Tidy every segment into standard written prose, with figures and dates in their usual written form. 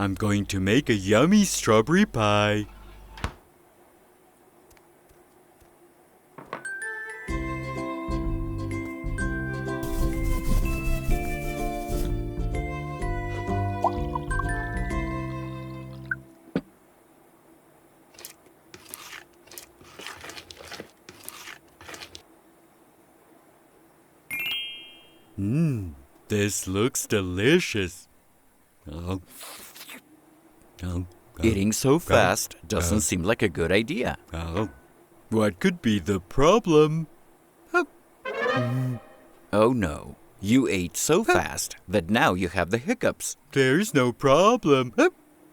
I'm going to make a yummy strawberry pie. This looks delicious. Eating so fast doesn't seem like a good idea. What could be the problem? Oh no, you ate so fast that now you have the hiccups. There's no problem.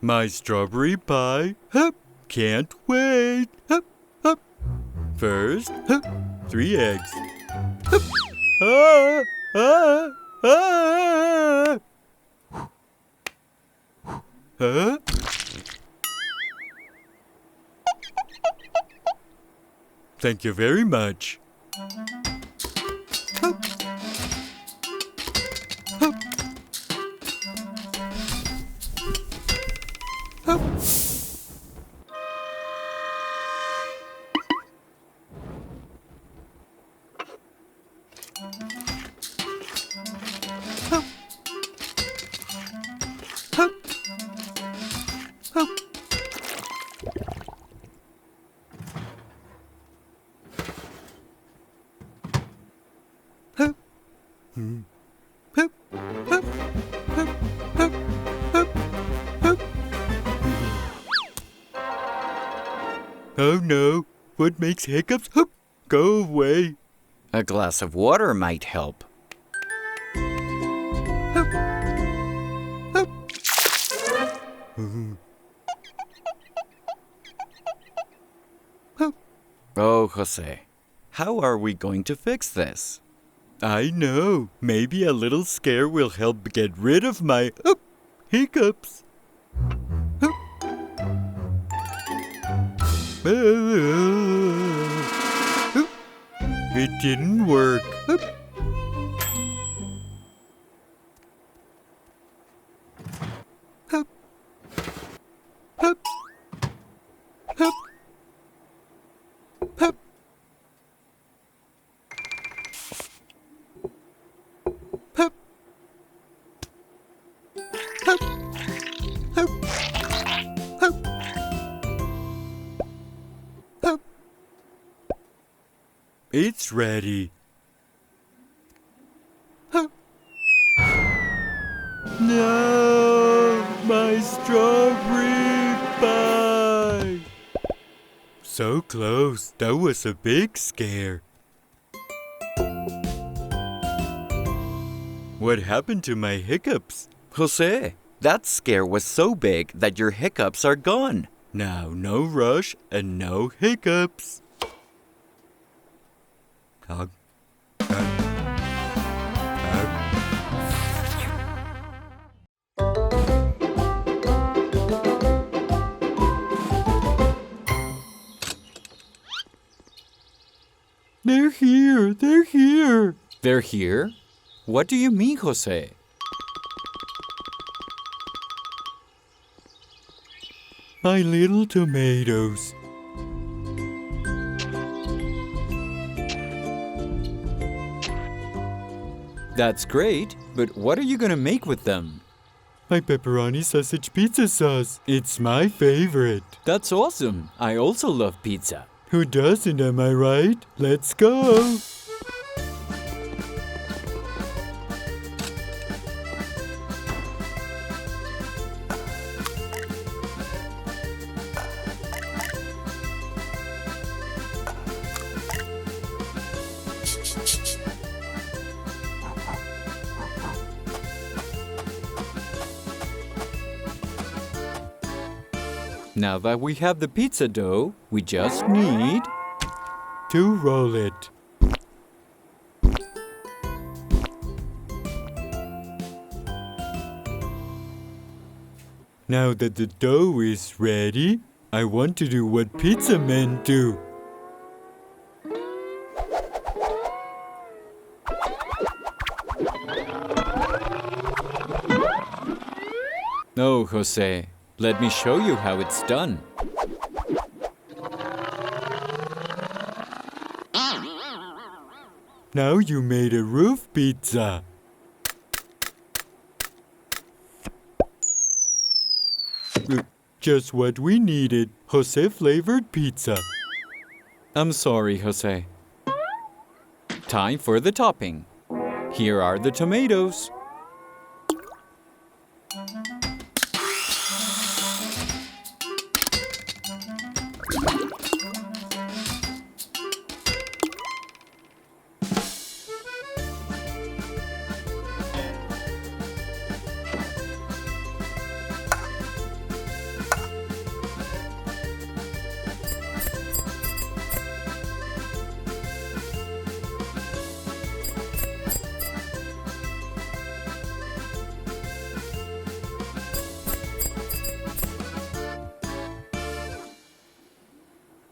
My strawberry pie can't wait. First, 3 eggs. Ah, ah, ah. Huh? Thank you very much. Oh no, what makes hiccups go away? A glass of water might help. Oh, Jose, how are we going to fix this? I know. Maybe a little scare will help get rid of my hiccups. It didn't work. It's ready. No, my strawberry pie. So close. That was a big scare. What happened to my hiccups? Jose, that scare was so big that your hiccups are gone. Now, no rush and no hiccups. They're here! They're here! They're here? What do you mean, Jose? My little tomatoes. That's great, but what are you gonna make with them? My pepperoni sausage pizza sauce. It's my favorite. That's awesome. I also love pizza. Who doesn't, am I right? Let's go! Now that we have the pizza dough, we just need to roll it. Now that the dough is ready, I want to do what pizza men do. Oh, Jose, let me show you how it's done. Now you made a roof pizza. Just what we needed. Jose flavored pizza. I'm sorry, Jose. Time for the topping. Here are the tomatoes.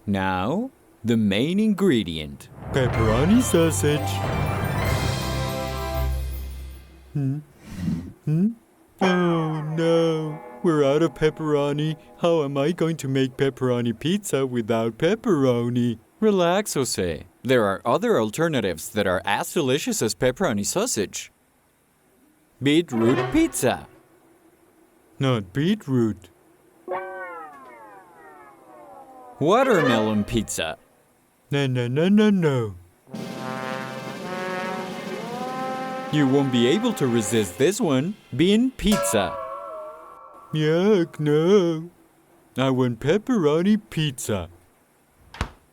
Now, the main ingredient. Pepperoni sausage. Oh no, we're out of pepperoni. How am I going to make pepperoni pizza without pepperoni? Relax, Jose. There are other alternatives that are as delicious as pepperoni sausage. Beetroot pizza. Not beetroot. Watermelon pizza. No. You won't be able to resist this one. Bean pizza. Yuck, no. I want pepperoni pizza.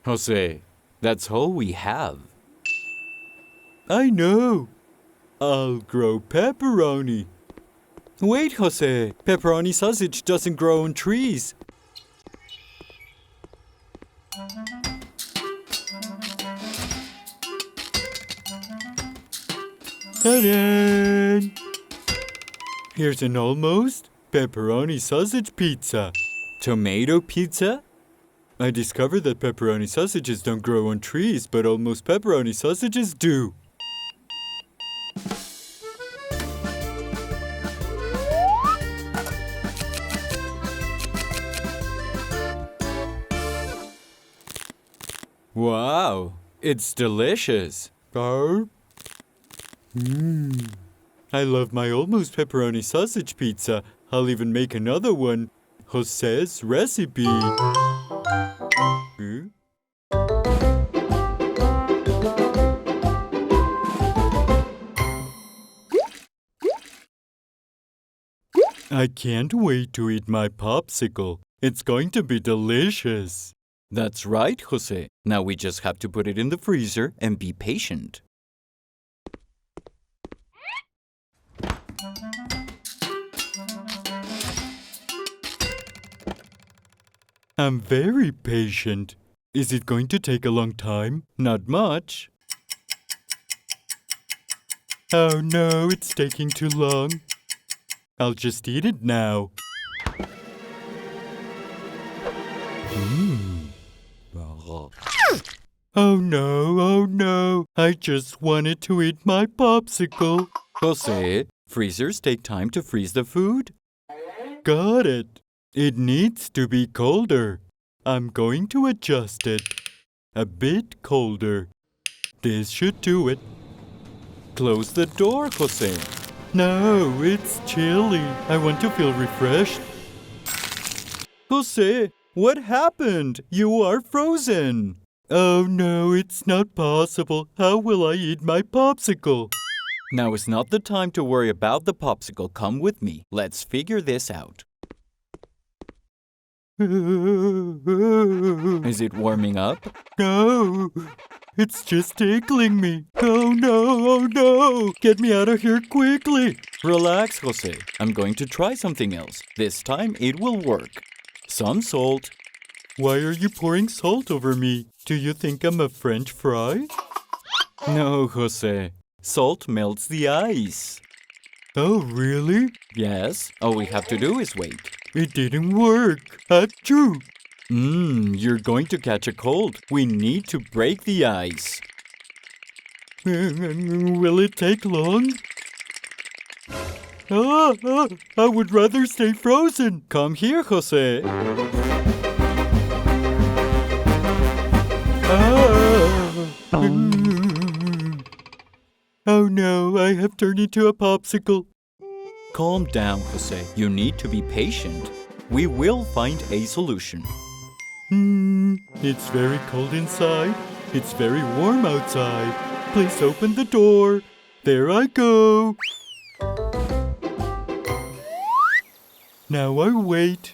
Jose, that's all we have. I know. I'll grow pepperoni. Wait, Jose. Pepperoni sausage doesn't grow on trees. Ta-da! Here's an almost pepperoni sausage pizza. Tomato pizza? I discovered that pepperoni sausages don't grow on trees, but almost pepperoni sausages do. Wow, it's delicious. I love my almost pepperoni sausage pizza. I'll even make another one. Jose's recipe. I can't wait to eat my popsicle. It's going to be delicious. That's right, Jose. Now we just have to put it in the freezer and be patient. I'm very patient. Is it going to take a long time? Not much. Oh no, it's taking too long. I'll just eat it now. Oh no. I just wanted to eat my popsicle. Jose, freezers take time to freeze the food. Got it. It needs to be colder. I'm going to adjust it. A bit colder. This should do it. Close the door, Jose. No, it's chilly. I want to feel refreshed. Jose, what happened? You are frozen. Oh no, it's not possible. How will I eat my popsicle? Now is not the time to worry about the popsicle. Come with me. Let's figure this out. Is it warming up? No, it's just tickling me. Oh no. Get me out of here quickly. Relax, Jose. I'm going to try something else. This time it will work. Some salt. Why are you pouring salt over me? Do you think I'm a French fry? No, Jose. Salt melts the ice. Oh, really? Yes, all we have to do is wait. It didn't work. Achoo! You're going to catch a cold. We need to break the ice. Will it take long? I would rather stay frozen. Come here, Jose. Oh no, I have turned into a popsicle. Calm down, Jose. You need to be patient. We will find a solution. It's very cold inside. It's very warm outside. Please open the door. There I go. Now I wait.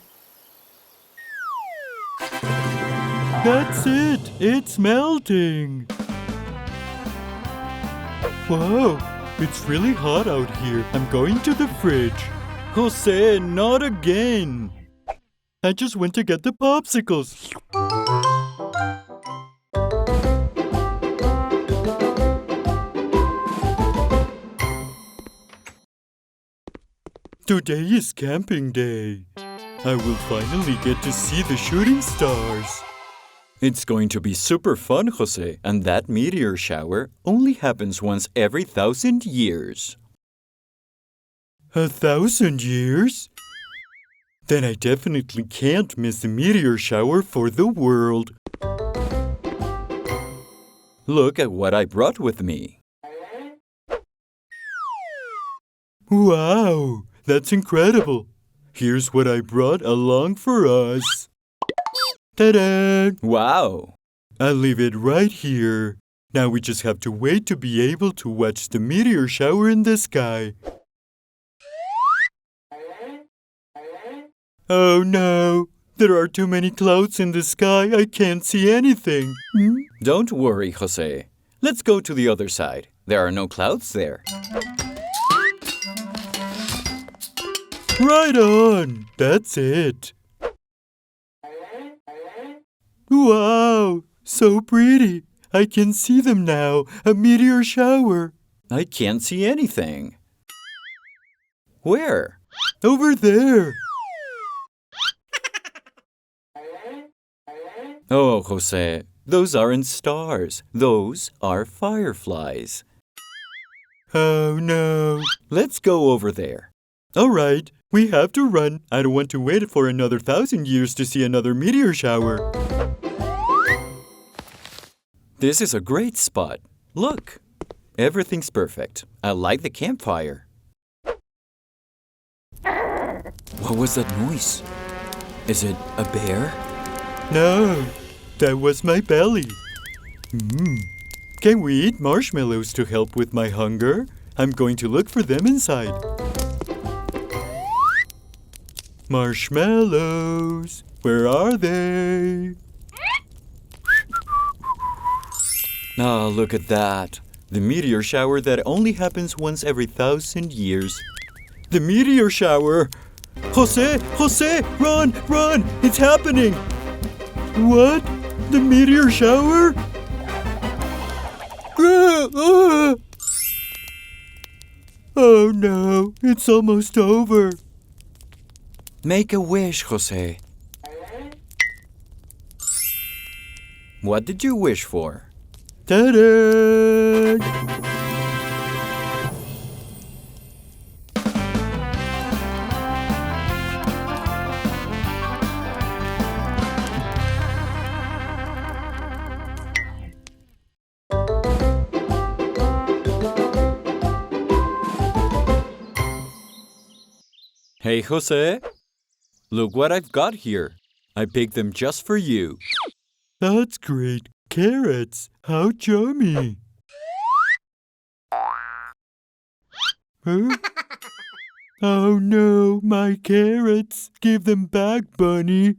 That's it. It's melting. Whoa, it's really hot out here. I'm going to the fridge. Jose, not again. I just went to get the popsicles. Today is camping day. I will finally get to see the shooting stars. It's going to be super fun, Jose, and that meteor shower only happens once every 1,000 years. 1,000 years? Then I definitely can't miss the meteor shower for the world. Look at what I brought with me. Wow, that's incredible. Here's what I brought along for us. Ta-da! Wow! I'll leave it right here. Now we just have to wait to be able to watch the meteor shower in the sky. Oh no! There are too many clouds in the sky. I can't see anything. Don't worry, Jose. Let's go to the other side. There are no clouds there. Right on! That's it. Wow! So pretty! I can see them now. A meteor shower. I can't see anything. Where? Over there. Oh, Jose, those aren't stars. Those are fireflies. Oh no. Let's go over there. All right, we have to run. I don't want to wait for another 1,000 years to see another meteor shower. This is a great spot. Look, everything's perfect. I like the campfire. What was that noise? Is it a bear? No, that was my belly. Can we eat marshmallows to help with my hunger? I'm going to look for them inside. Marshmallows, where are they? Oh, look at that. The meteor shower that only happens once every 1,000 years. The meteor shower! Jose! Jose! Run! Run! It's happening! What? The meteor shower? Oh no, it's almost over. Make a wish, Jose. What did you wish for? Ta-da! Hey, Jose. Look what I've got here. I picked them just for you. That's great. Carrots. How yummy. Huh? Oh no, my carrots. Give them back, Bunny.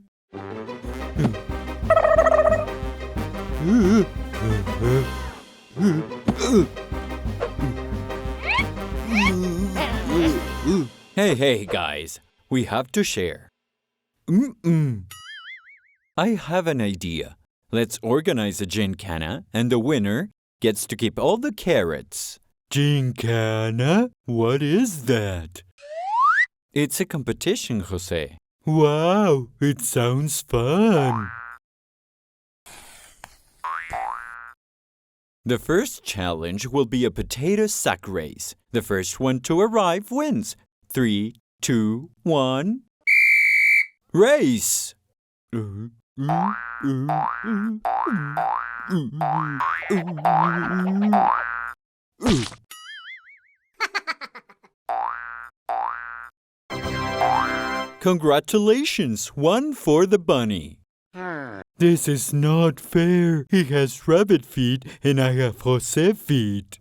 Hey, guys. We have to share. I have an idea. Let's organize a gincana, and the winner gets to keep all the carrots. Gincana? What is that? It's a competition, Jose. Wow, it sounds fun. The first challenge will be a potato sack race. The first one to arrive wins. 3, 2, 1. Race! Congratulations, one for the bunny. This is not fair. He has rabbit feet and I have Jose feet.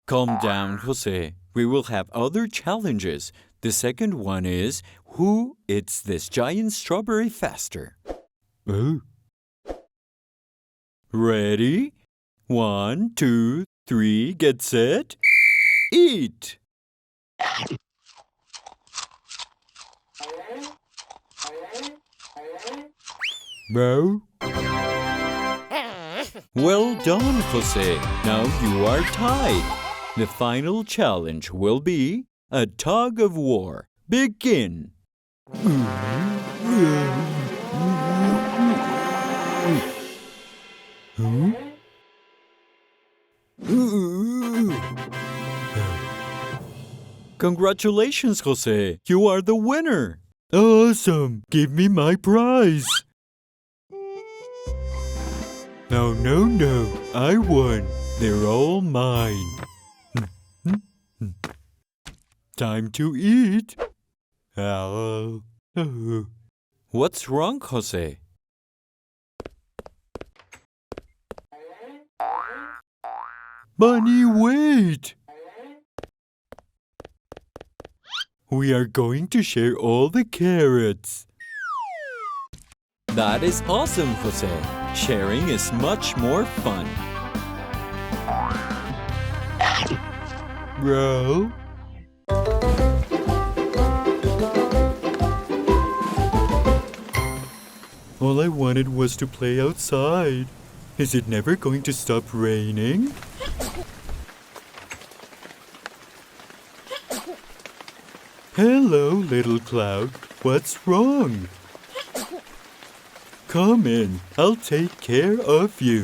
Calm down, Jose. We will have other challenges. The second one is, who eats this giant strawberry faster? Oh. Ready? 1, 2, 3, get set, eat! No. Well done, Jose. Now you are tied. The final challenge will be a tug of war. Begin. Congratulations, Jose. You are the winner. Awesome. Give me my prize. No, no, no. I won. They're all mine. Time to eat. Oh. What's wrong, Jose? Bunny, wait. We are going to share all the carrots. That is awesome, Jose. Sharing is much more fun. Bro. All I wanted was to play outside. Is it never going to stop raining? Hello, little cloud. What's wrong? Come in. I'll take care of you.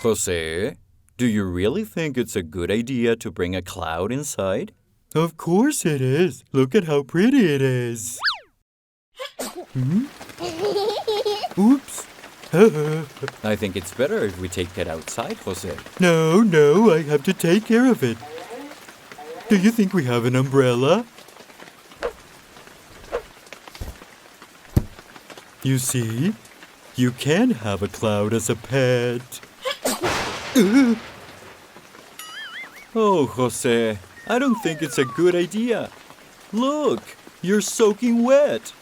Jose, do you really think it's a good idea to bring a cloud inside? Of course it is. Look at how pretty it is. Oops. I think it's better if we take it outside, Jose. No, I have to take care of it. Do you think we have an umbrella? You see, you can have a cloud as a pet. Oh, Jose, I don't think it's a good idea. Look, you're soaking wet.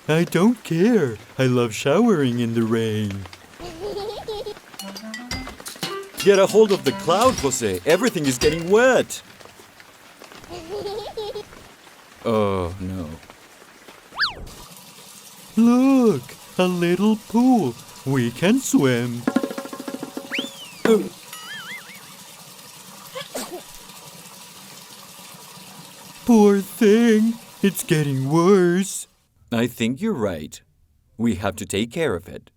I don't care. I love showering in the rain. Get a hold of the cloud, Jose. Everything is getting wet. Oh, no. Look, a little pool. We can swim. Poor thing. It's getting worse. I think you're right. We have to take care of it.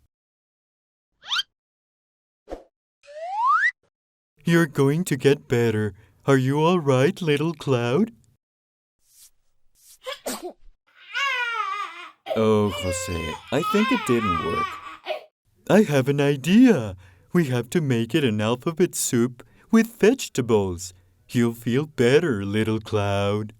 You're going to get better. Are you all right, little cloud? Oh, Jose, I think it didn't work. I have an idea. We have to make it an alphabet soup with vegetables. You'll feel better, little cloud.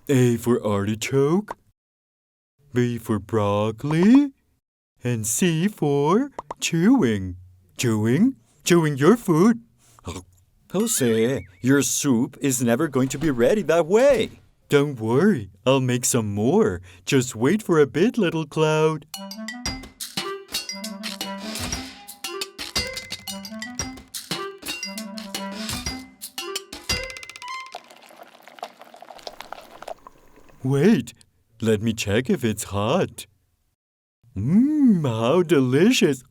A for artichoke, B for broccoli, and C for chewing. Chewing your food. Jose, your soup is never going to be ready that way. Don't worry, I'll make some more. Just wait for a bit, little cloud. Wait, let me check if it's hot. Mmm, how delicious.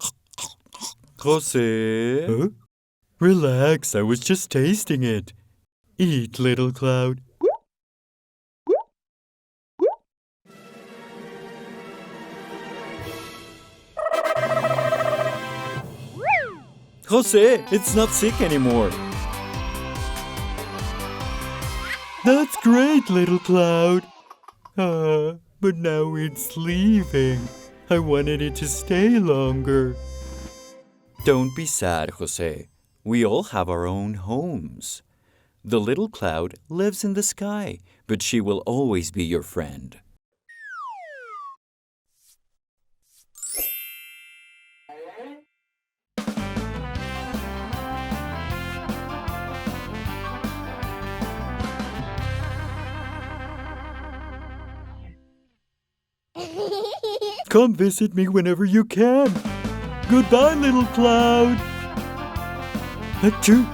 Jose? Huh? Relax, I was just tasting it. Eat, little cloud. Jose, it's not sick anymore. That's great, little cloud. But now it's leaving. I wanted it to stay longer. Don't be sad, Jose. We all have our own homes. The little cloud lives in the sky, but she will always be your friend. Come visit me whenever you can. Goodbye, little cloud. Achoo.